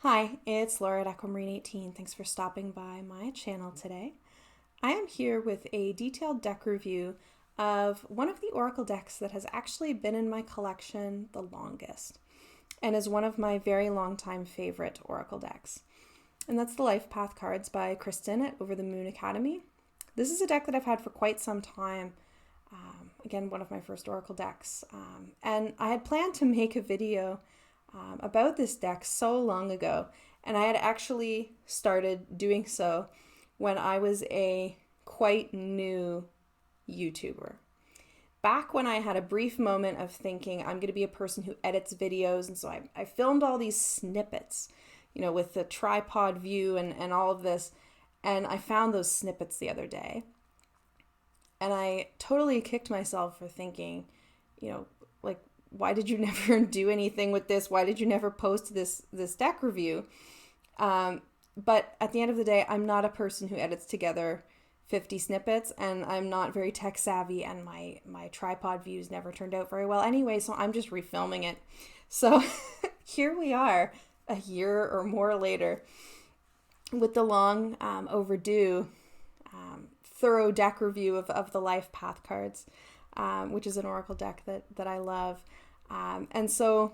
Hi, it's Laura at Aquamarine18. Thanks for stopping by my channel today. I am here with a detailed deck review of one of the Oracle decks that has actually been in my collection the longest and is one of my very long time favorite Oracle decks. And that's the Life Path cards by Kristen at Over the Moon Academy. This is a deck that I've had for quite some time. Again, one of my first Oracle decks. And I had planned to make a video about this deck so long ago, and I had actually started doing so when I was a quite new YouTuber. Back when I had a brief moment of thinking I'm going to be a person who edits videos, and so I filmed all these snippets, with the tripod view and all of this, and I found those snippets the other day, and I totally kicked myself for thinking, why did you never do anything with this? Why did you never post this deck review? But at the end of the day, I'm not a person who edits together 50 snippets, and I'm not very tech savvy, and my tripod views never turned out very well anyway, so I'm just refilming it. So here we are, a year or more later, with the long overdue thorough deck review of the Life Path cards, which is an Oracle deck that I love. And so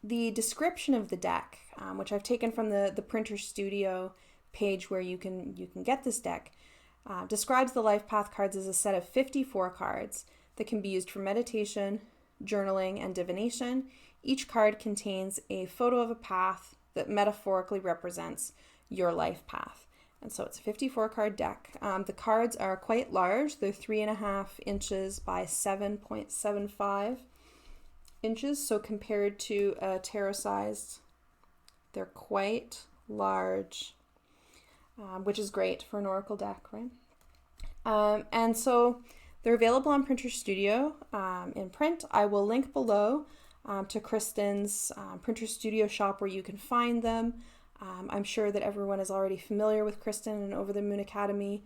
the description of the deck, which I've taken from the Printer Studio page where you can get this deck, describes the Life Path cards as a set of 54 cards that can be used for meditation, journaling, and divination. Each card contains a photo of a path that metaphorically represents your life path. And so it's a 54 card deck. The cards are quite large. They're 3.5 inches by 7.75 inches. So compared to a tarot sized, they're quite large, which is great for an Oracle deck, right? And so they're available on Printer Studio in print. I will link below to Kristen's Printer Studio shop where you can find them. I'm sure that everyone is already familiar with Kristen and Over the Moon Academy,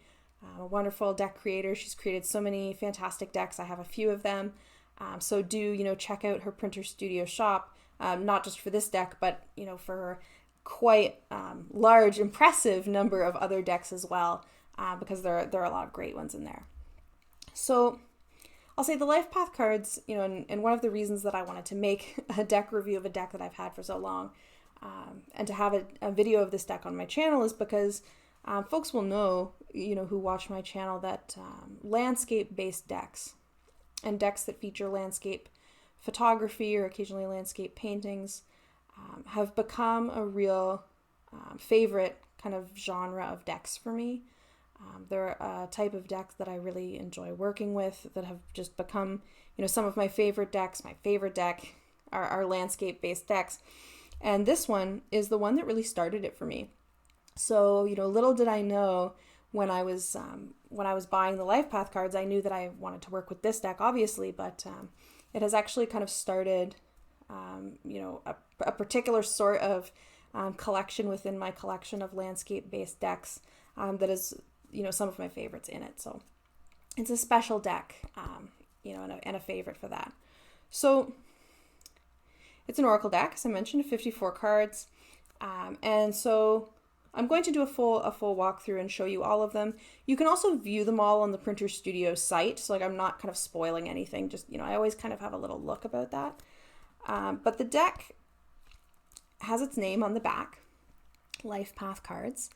a wonderful deck creator. She's created so many fantastic decks. I have a few of them. So do, check out her Printer Studio shop, not just for this deck, but, for her quite large, impressive number of other decks as well, because there are a lot of great ones in there. So I'll say the Life Path cards, and one of the reasons that I wanted to make a deck review of a deck that I've had for so long, and to have a video of this deck on my channel is because folks will know, who watch my channel, that landscape-based decks and decks that feature landscape photography or occasionally landscape paintings have become a real favorite kind of genre of decks for me. They're a type of deck that I really enjoy working with, that have just become, some of my favorite decks. My favorite deck are landscape-based decks. And this one is the one that really started it for me. So, little did I know when I was buying the Life Path cards, I knew that I wanted to work with this deck, obviously, but it has actually kind of started, a particular sort of collection within my collection of landscape-based decks that is, some of my favorites in it. So it's a special deck, and a favorite for that. So it's an Oracle deck, as I mentioned, 54 cards. And so I'm going to do a full walkthrough and show you all of them. You can also view them all on the Printer Studio site. So I'm not kind of spoiling anything. Just, I always kind of have a little look about that. But the deck has its name on the back, Life Path cards.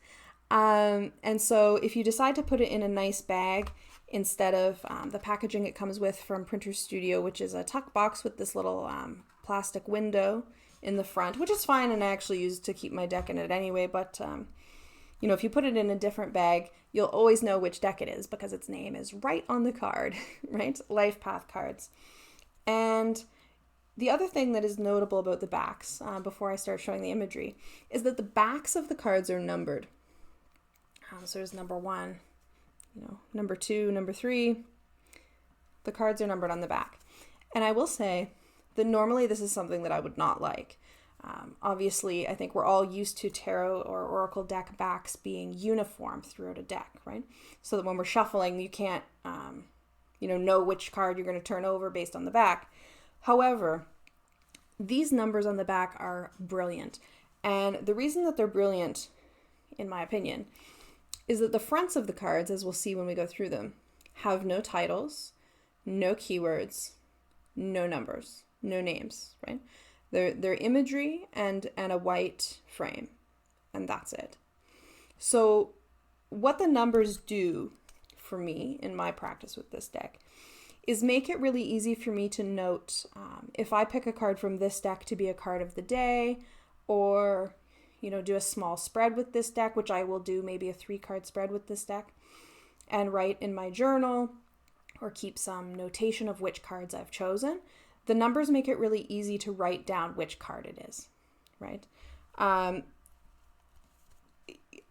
And so if you decide to put it in a nice bag instead of the packaging it comes with from Printer Studio, which is a tuck box with this little plastic window in the front, which is fine, and I actually use to keep my deck in it anyway, but if you put it in a different bag, you'll always know which deck it is because its name is right on the card, right? Life Path cards. And the other thing that is notable about the backs, before I start showing the imagery, is that the backs of the cards are numbered. So there's number 1, number 2, number 3. The cards are numbered on the back. And I will say that normally this is something that I would not like. Obviously, I think we're all used to tarot or Oracle deck backs being uniform throughout a deck, right? So that when we're shuffling, you can't, know which card you're going to turn over based on the back. However, these numbers on the back are brilliant. And the reason that they're brilliant, in my opinion, is that the fronts of the cards, as we'll see when we go through them, have no titles, no keywords, no numbers, no names, right? They're imagery and a white frame, and that's it. So what the numbers do for me in my practice with this deck is make it really easy for me to note if I pick a card from this deck to be a card of the day, or, do a small spread with this deck, which I will do, maybe a 3-card spread with this deck, and write in my journal or keep some notation of which cards I've chosen. The numbers make it really easy to write down which card it is, right?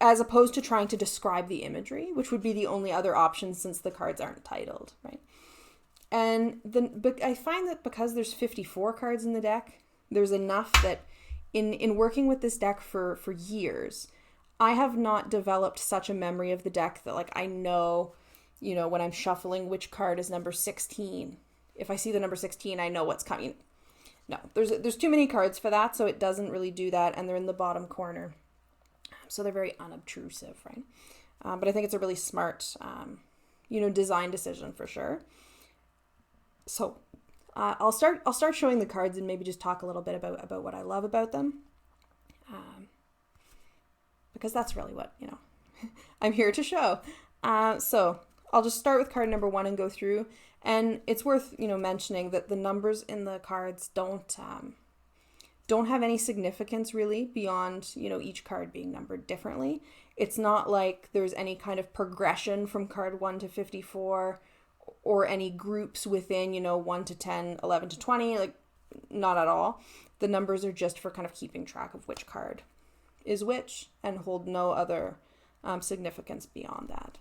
As opposed to trying to describe the imagery, which would be the only other option since the cards aren't titled, right? But I find that because there's 54 cards in the deck, there's enough that in working with this deck for years, I have not developed such a memory of the deck that I know, when I'm shuffling which card is number 16. If I see the number 16, I know what's coming. No, there's too many cards for that, so it doesn't really do that, and they're in the bottom corner. So they're very unobtrusive, right? But I think it's a really smart, design decision for sure. So I'll start showing the cards and maybe just talk a little bit about what I love about them, because that's really what I'm here to show. So I'll just start with card number 1 and go through. And it's worth mentioning that the numbers in the cards don't have any significance really beyond each card being numbered differently. It's not like there's any kind of progression from card 1 to 54. Or any groups within, 1 to 10, 11 to 20, not at all. The numbers are just for kind of keeping track of which card is which and hold no other significance beyond that.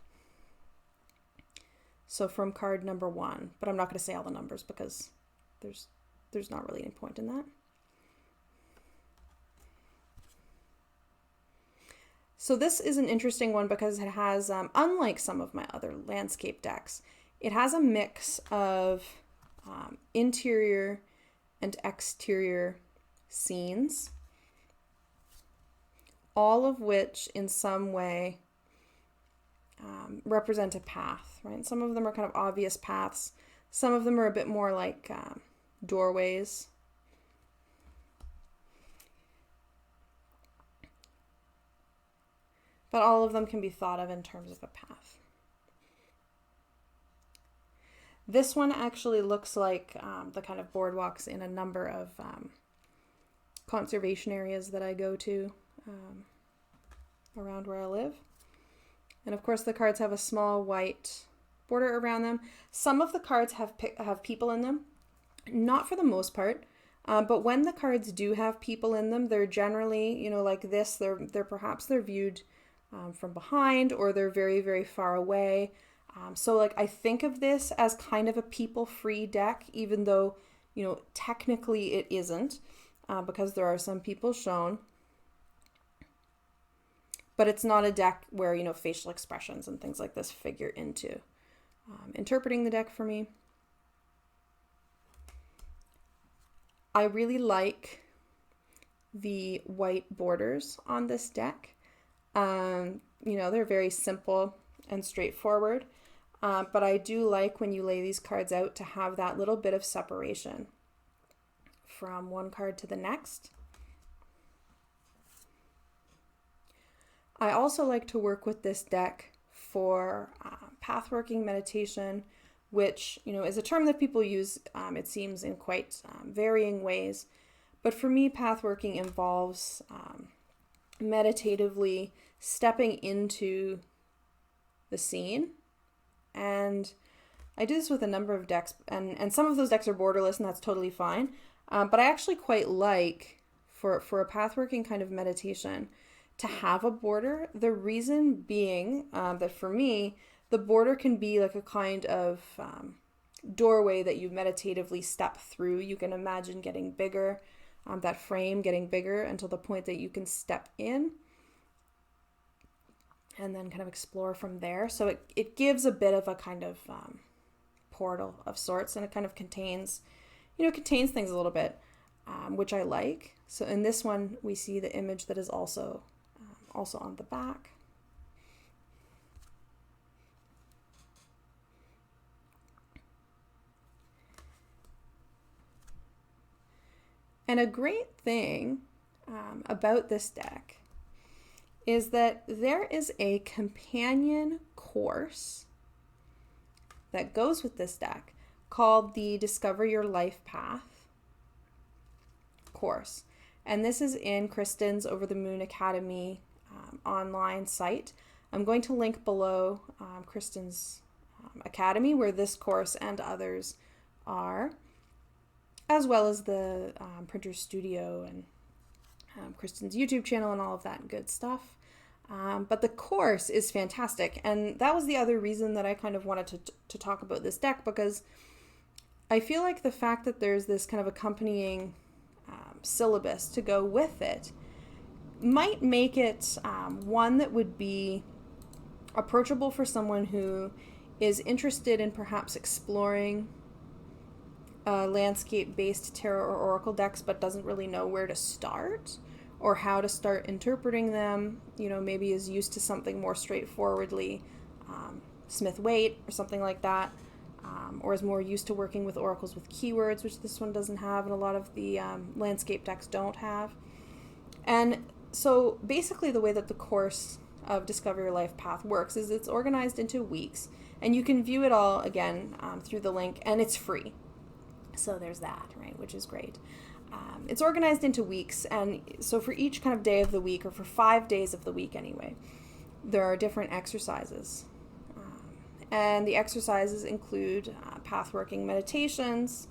So from card number 1, but I'm not going to say all the numbers because there's not really any point in that. So this is an interesting one because it has, unlike some of my other landscape decks, it has a mix of interior and exterior scenes, all of which in some way represent a path, right? Some of them are kind of obvious paths. Some of them are a bit more like doorways. But all of them can be thought of in terms of a path. This one actually looks like the kind of boardwalks in a number of conservation areas that I go to around where I live. And of course the cards have a small white border around them. Some of the cards have people in them, not for the most part, but when the cards do have people in them, they're generally, like this, they're viewed from behind, or they're very, very far away. So I think of this as kind of a people-free deck, even though, technically it isn't, because there are some people shown. But it's not a deck where, facial expressions and things like this figure into interpreting the deck for me. I really like the white borders on this deck. They're very simple and straightforward. But I do like when you lay these cards out to have that little bit of separation from one card to the next. I also like to work with this deck for pathworking meditation, which, is a term that people use, it seems, in quite varying ways. But for me, pathworking involves meditatively stepping into the scene. And I do this with a number of decks, and some of those decks are borderless, and that's totally fine. But I actually quite like, for a pathworking kind of meditation, to have a border. The reason being that for me, the border can be like a kind of doorway that you meditatively step through. You can imagine getting bigger, that frame getting bigger until the point that you can step in and then kind of explore from there. So it gives a bit of a kind of portal of sorts, and it kind of contains things a little bit. which I like. So in this one, we see the image that is also on the back. And a great thing about this deck is that there is a companion course that goes with this deck called the Discover Your Life Path course. And this is in Kristen's Over the Moon Academy online site. I'm going to link below Kristen's Academy where this course and others are, as well as the Printer Studio and Kristen's YouTube channel and all of that good stuff. But the course is fantastic. And that was the other reason that I kind of wanted to talk about this deck, because I feel like the fact that there's this kind of accompanying syllabus to go with it might make it one that would be approachable for someone who is interested in perhaps exploring landscape-based tarot or oracle decks but doesn't really know where to start or how to start interpreting them. You know, maybe is used to something more straightforwardly Smith-Waite or something like that, or is more used to working with oracles with keywords, which this one doesn't have and a lot of the landscape decks don't have. And so basically the way that the course of Discover Your Life Path works is it's organized into weeks, and you can view it all again through the link, and it's free. So there's that, right, which is great. It's organized into weeks, and so for each kind of day of the week, or for 5 days of the week anyway, there are different exercises. And the exercises include pathworking meditations.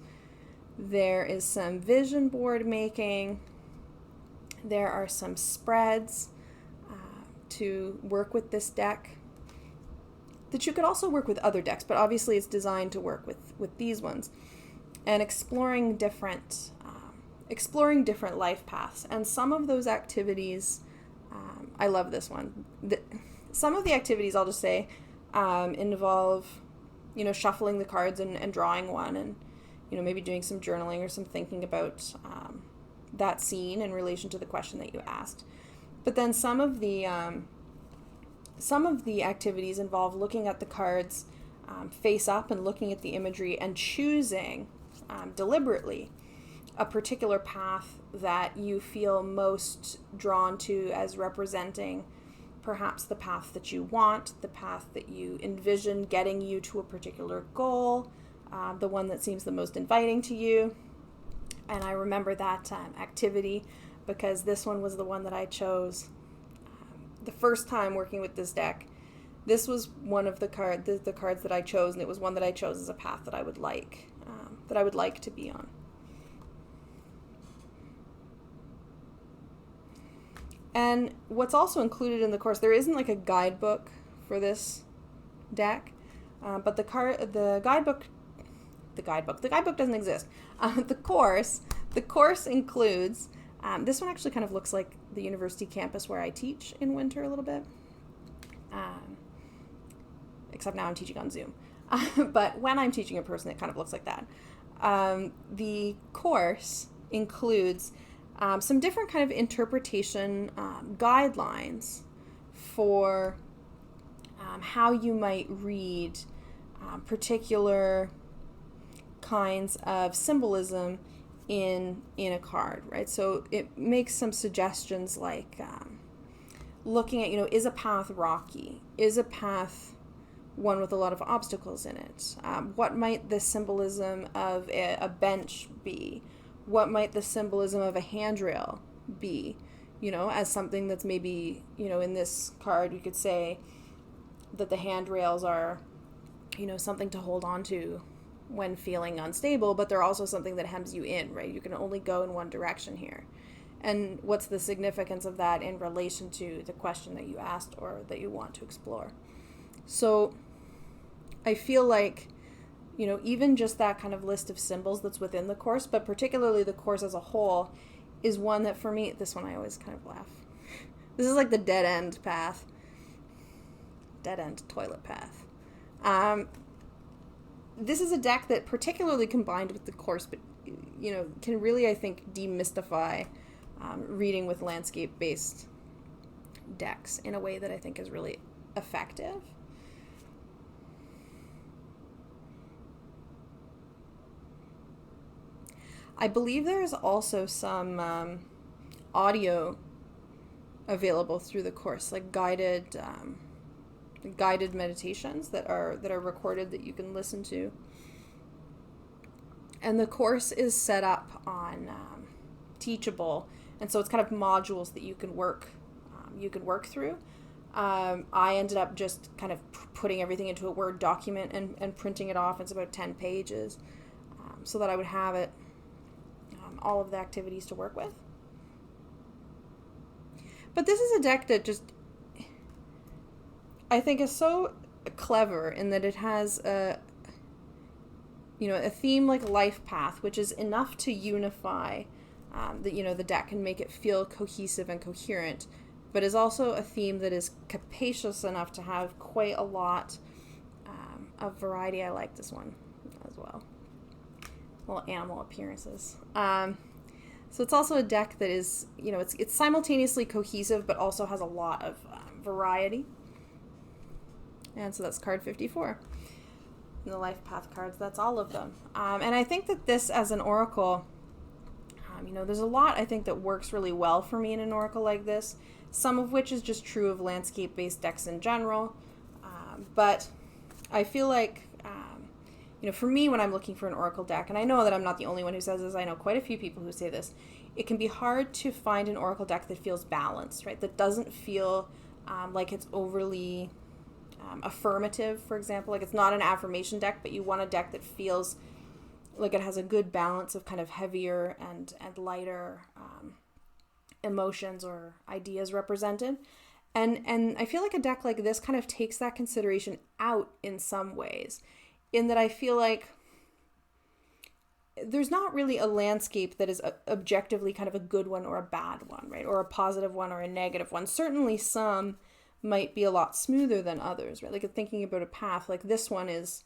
There is some vision board making. There are some spreads to work with this deck that you could also work with other decks, but obviously it's designed to work with these ones. And exploring different life paths. And some of those activities, I love this one. Some of the activities, I'll just say, involve, shuffling the cards and drawing one, and, maybe doing some journaling or some thinking about that scene in relation to the question that you asked. But then some of the activities involve looking at the cards face up and looking at the imagery and choosing deliberately a particular path that you feel most drawn to as representing perhaps the path that you want, the path that you envision getting you to a particular goal, the one that seems the most inviting to you. And I remember that activity because this one was the one that I chose the first time working with this deck. This was one of the cards that I chose, and it was one that I chose as a path that I would like to be on. And what's also included in the course, there isn't like a guidebook for this deck, but the guidebook doesn't exist. The course includes, this one actually kind of looks like the university campus where I teach in winter a little bit, except now I'm teaching on Zoom. But when I'm teaching in person, it kind of looks like that. The course includes some different kind of interpretation guidelines for how you might read particular kinds of symbolism in a card, right? So it makes some suggestions like looking at, is a path rocky? Is a path one with a lot of obstacles in it? What might the symbolism of a bench be? What might the symbolism of a handrail be? As something that's maybe, in this card, you could say that the handrails are, something to hold on to when feeling unstable, but they're also something that hems you in, right? You can only go in one direction here. And what's the significance of that in relation to the question that you asked or that you want to explore? So I feel like, even just that kind of list of symbols that's within the course, but particularly the course as a whole, is one that for me, this one I always kind of laugh. This is like the dead end path. Dead end toilet path. This is a deck that particularly combined with the course, but can really, I think, demystify reading with landscape-based decks in a way that I think is really effective. I believe there is also some audio available through the course, like guided meditations that are recorded that you can listen to. And the course is set up on Teachable, and so it's kind of modules that you can work through. I ended up just kind of putting everything into a Word document and printing it off. It's about 10 pages, so that I would have it, all of the activities to work with. But this is a deck that just, I think, is so clever in that it has a theme like life path, which is enough to unify the deck and make it feel cohesive and coherent, but is also a theme that is capacious enough to have quite a lot of variety. I like this one as well. Little animal appearances. So it's also a deck that is, it's simultaneously cohesive, but also has a lot of variety. And so that's card 54. And the life path cards, that's all of them. And I think that this, as an oracle, there's a lot, I think, that works really well for me in an oracle like this, some of which is just true of landscape-based decks in general. But I feel like, for me, when I'm looking for an oracle deck, and I know that I'm not the only one who says this, I know quite a few people who say this, it can be hard to find an oracle deck that feels balanced, right? That doesn't feel like it's overly affirmative, for example. Like, it's not an affirmation deck, but you want a deck that feels like it has a good balance of kind of heavier and lighter emotions or ideas represented. And I feel like a deck like this kind of takes that consideration out in some ways, in that I feel like there's not really a landscape that is objectively kind of a good one or a bad one, right? Or a positive one or a negative one. Certainly some might be a lot smoother than others, right? Like, thinking about a path, like this one is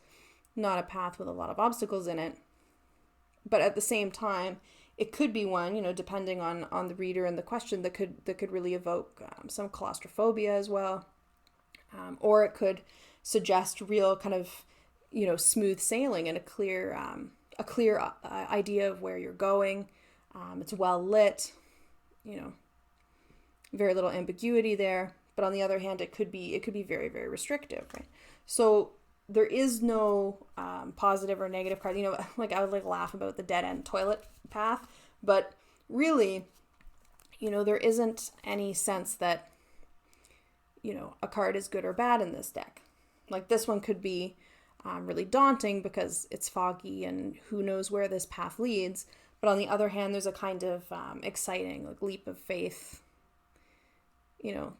not a path with a lot of obstacles in it, but at the same time, it could be one, depending on the reader and the question, that could really evoke some claustrophobia as well, or it could suggest real kind of smooth sailing and a clear idea of where you're going. It's well lit, very little ambiguity there. But on the other hand, it could be very, very restrictive, right? So there is no positive or negative card. Like, I would laugh about the dead end toilet path, but really, there isn't any sense that a card is good or bad in this deck. Like, this one could be really daunting because it's foggy and who knows where this path leads. But on the other hand, there's a kind of exciting leap of faith,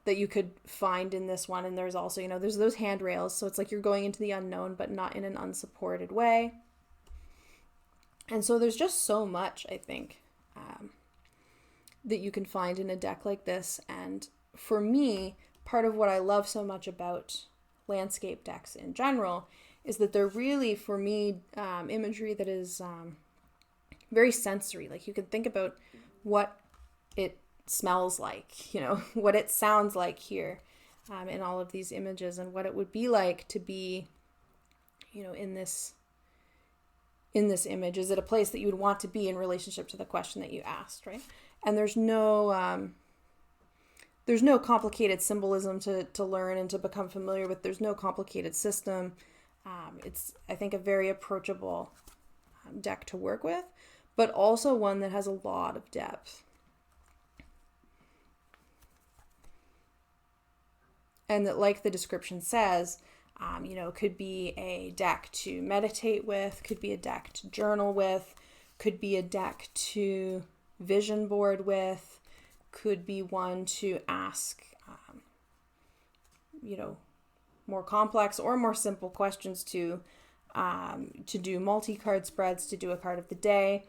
that you could find in this one. And there's also, there's those handrails. So it's like you're going into the unknown, but not in an unsupported way. And so there's just so much, I think, that you can find in a deck like this. And for me, part of what I love so much about landscape decks in general is that they're really, for me, imagery that is very sensory. Like, you can think about what it smells like, what it sounds like here in all of these images, and what it would be like to be, in this image. Is it a place that you would want to be in relationship to the question that you asked, right? And there's no complicated symbolism to learn and to become familiar with. There's no complicated system. It's, I think, a very approachable deck to work with, but also one that has a lot of depth. And that, like the description says, could be a deck to meditate with, could be a deck to journal with, could be a deck to vision board with, could be one to ask, more complex or more simple questions to do multi-card spreads, to do a card of the day.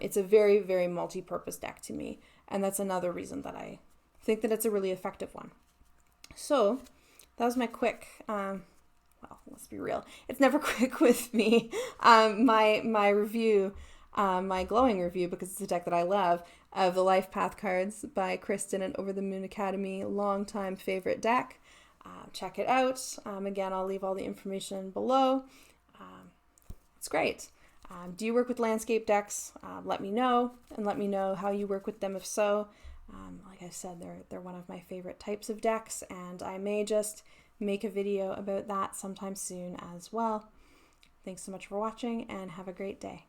It's a very, very multi-purpose deck to me. And that's another reason that I think that it's a really effective one. So that was my quick, let's be real. It's never quick with me. My review my glowing review, because it's a deck that I love, of the Life Path cards by Kristen and Over the Moon Academy, longtime favorite deck. Check it out. Again, I'll leave all the information below. It's great. Do you work with landscape decks? Let me know, and let me know how you work with them if so. Like I said, they're one of my favorite types of decks, and I may just make a video about that sometime soon as well. Thanks so much for watching, and have a great day.